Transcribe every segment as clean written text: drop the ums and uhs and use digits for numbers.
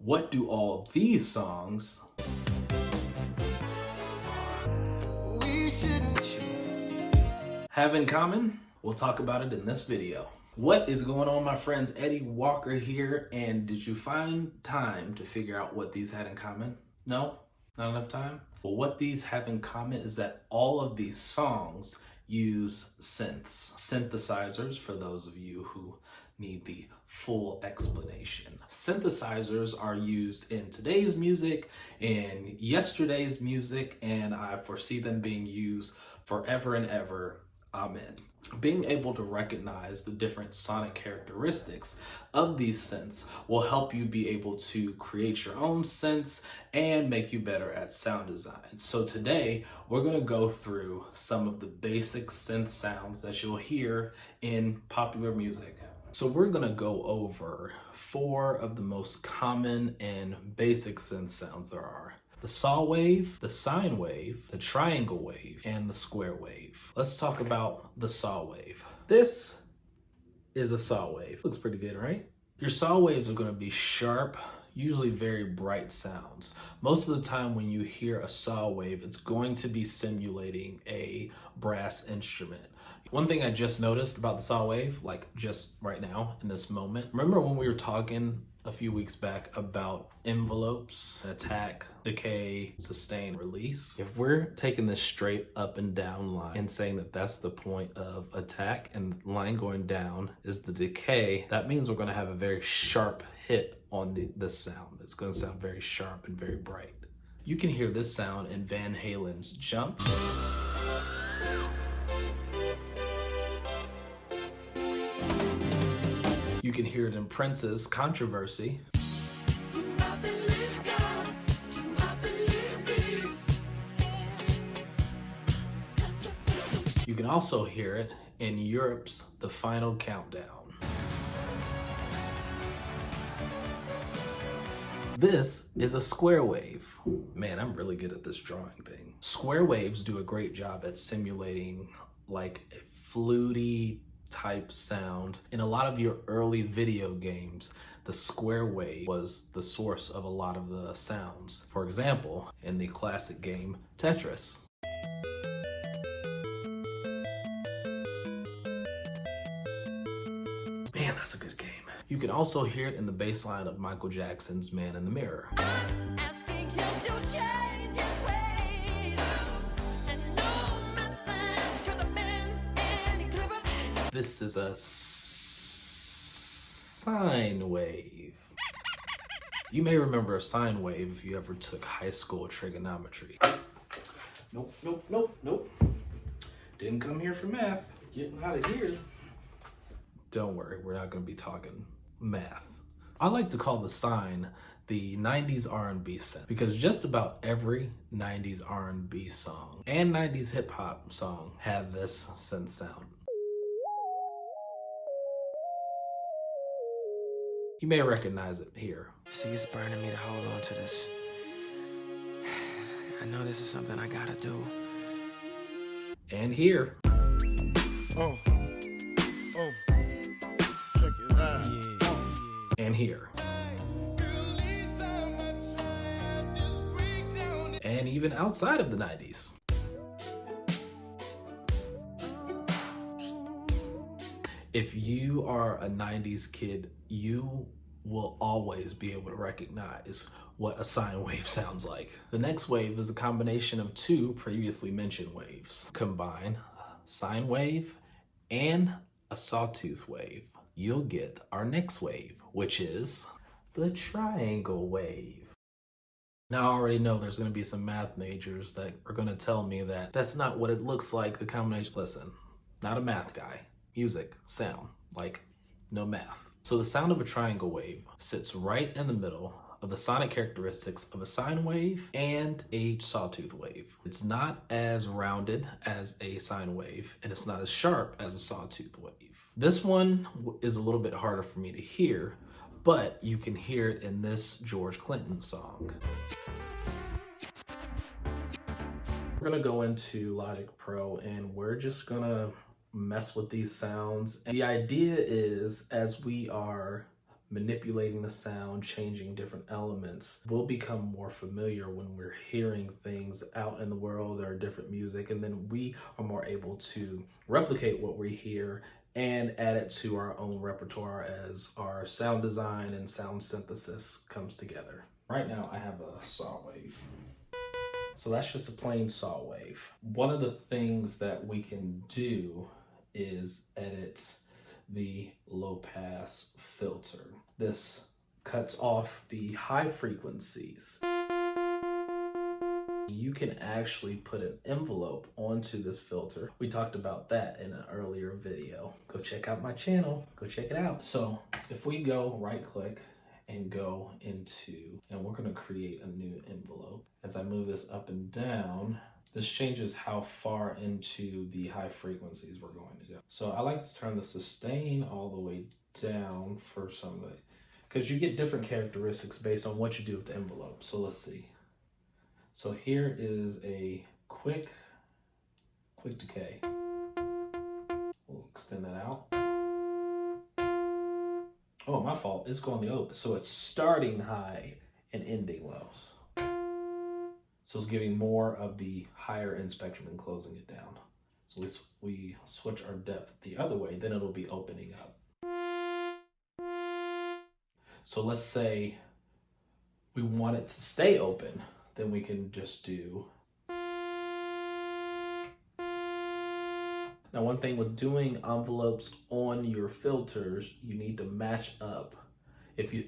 What do all of these songs have in common? We'll talk about it in this video. What is going on, my friends? Eddie Walker here, and did you find time to figure out what these had in common? No? Not enough time? Well, what these have in common is that all of these songs use synths. Synthesizers, for those of you who need the full explanation. Synthesizers are used in today's music, in yesterday's music, and I foresee them being used forever and ever. Amen. Being able to recognize the different sonic characteristics of these synths will help you be able to create your own synths and make you better at sound design. So today we're going to go through some of the basic synth sounds that you'll hear in popular music. So we're going to go over 4 of the most common and basic synth sounds there are. The saw wave, the sine wave, the triangle wave, and the square wave. Let's talk about the saw wave. This is a saw wave. Looks pretty good, right? Your saw waves are going to be sharp, usually very bright sounds. Most of the time when you hear a saw wave, it's going to be simulating a brass instrument. One thing I just noticed about the saw wave, like just right now in this moment, remember when we were talking a few weeks back about envelopes, attack, decay, sustain, release? If we're taking this straight up and down line and saying that that's the point of attack and line going down is the decay, that means we're going to have a very sharp hit on this sound. It's going to sound very sharp and very bright. You can hear this sound in Van Halen's Jump. You can hear it in Prince's Controversy. You can also hear it in Europe's The Final Countdown. This is a square wave. Man, I'm really good at this drawing thing. Square waves do a great job at simulating like a fluty type sound. In a lot of your early video games, the square wave was the source of a lot of the sounds. For example, in the classic game Tetris. Man, that's a good game. You can also hear it in the bass line of Michael Jackson's Man in the Mirror. This is a sine wave. You may remember a sine wave if you ever took high school trigonometry. Nope. Didn't come here for math. Getting out of here. Don't worry, we're not going to be talking math. I like to call the sine the 90s R&B synth because just about every 90s R&B song and 90s hip hop song had this synth sound. You may recognize it here. See, it's burning me to hold on to this. I know this is something I gotta do. And here. Oh, check it out. And here. And even outside of the 90s. If you are a 90s kid, you will always be able to recognize what a sine wave sounds like. The next wave is a combination of 2 previously mentioned waves. Combine a sine wave and a sawtooth wave. You'll get our next wave, which is the triangle wave. Now I already know there's going to be some math majors that are going to tell me that that's not what it looks like, the combination. Listen, not a math guy. Music, sound, like no math. So the sound of a triangle wave sits right in the middle of the sonic characteristics of a sine wave and a sawtooth wave. It's not as rounded as a sine wave, and it's not as sharp as a sawtooth wave. This one is a little bit harder for me to hear, but you can hear it in this George Clinton song. We're gonna go into Logic Pro and we're just gonna mess with these sounds. And the idea is, as we are manipulating the sound, changing different elements. We'll become more familiar when we're hearing things out in the world or different music, and then we are more able to replicate what we hear and add it to our own repertoire as our sound design and sound synthesis comes together. Right now I have a saw wave. So that's just a plain saw wave. One of the things that we can do is edit the low pass filter. This cuts off the high frequencies. You can actually put an envelope onto this filter. We talked about that in an earlier video. Go check out my channel, go check it out. So if we go right click and go into, and we're gonna create a new envelope. As I move this up and down, this changes how far into the high frequencies we're going to go. So I like to turn the sustain all the way down for some of it, because you get different characteristics based on what you do with the envelope. So let's see. So here is a quick decay. We'll extend that out. Oh, my fault, it's going the other. So it's starting high and ending low. So it's giving more of the higher end spectrum and closing it down. So we switch our depth the other way, then it'll be opening up. So let's say we want it to stay open, then we can just do. Now, one thing with doing envelopes on your filters, you need to match up.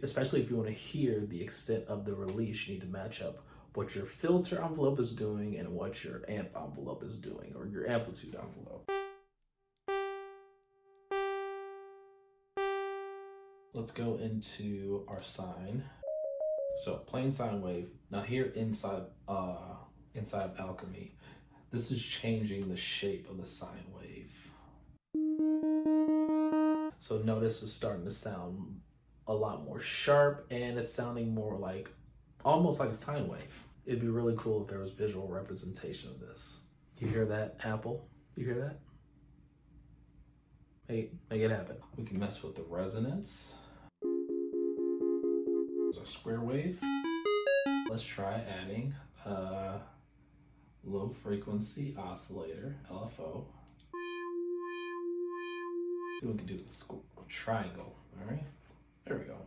Especially if you want to hear the extent of the release, you need to match up what your filter envelope is doing and what your amp envelope is doing, or your amplitude envelope. Let's go into our sine. So plain sine wave. Now here inside of Alchemy, this is changing the shape of the sine wave. So notice it's starting to sound a lot more sharp, and it's sounding more like, almost like a sine wave. It'd be really cool if there was visual representation of this. You hear that, Apple? You hear that? Make it happen. We can mess with the resonance. There's our square wave. Let's try adding a low frequency oscillator, LFO. See what we can do with the triangle, all right? There we go.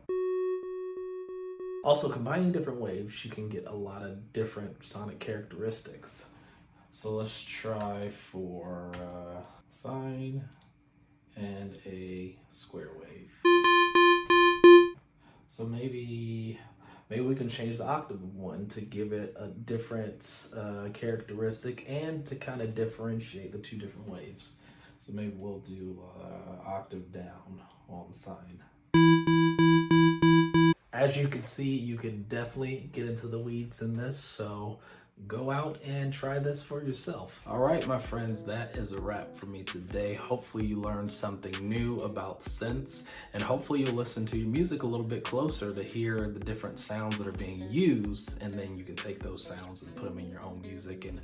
Also, combining different waves, you can get a lot of different sonic characteristics. So let's try for sine and a square wave. So maybe we can change the octave of one to give it a different characteristic and to kind of differentiate the two different waves. So maybe we'll do octave down on the sine. As you can see, you can definitely get into the weeds in this, so go out and try this for yourself. All right, my friends, that is a wrap for me today. Hopefully you learned something new about synths, and hopefully you'll listen to your music a little bit closer to hear the different sounds that are being used, and then you can take those sounds and put them in your own music and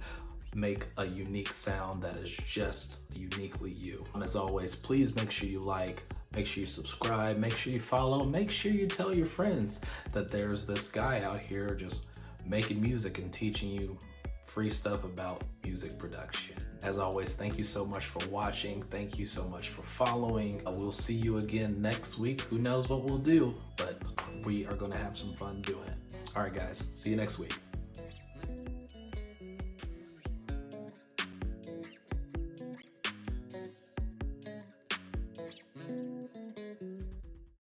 make a unique sound that is just uniquely you. As always, please make sure you like, make sure you subscribe, make sure you follow, make sure you tell your friends that there's this guy out here just making music and teaching you free stuff about music production. As always, thank you so much for watching. Thank you so much for following. We'll see you again next week. Who knows what we'll do, but we are gonna have some fun doing it. All right, guys, see you next week.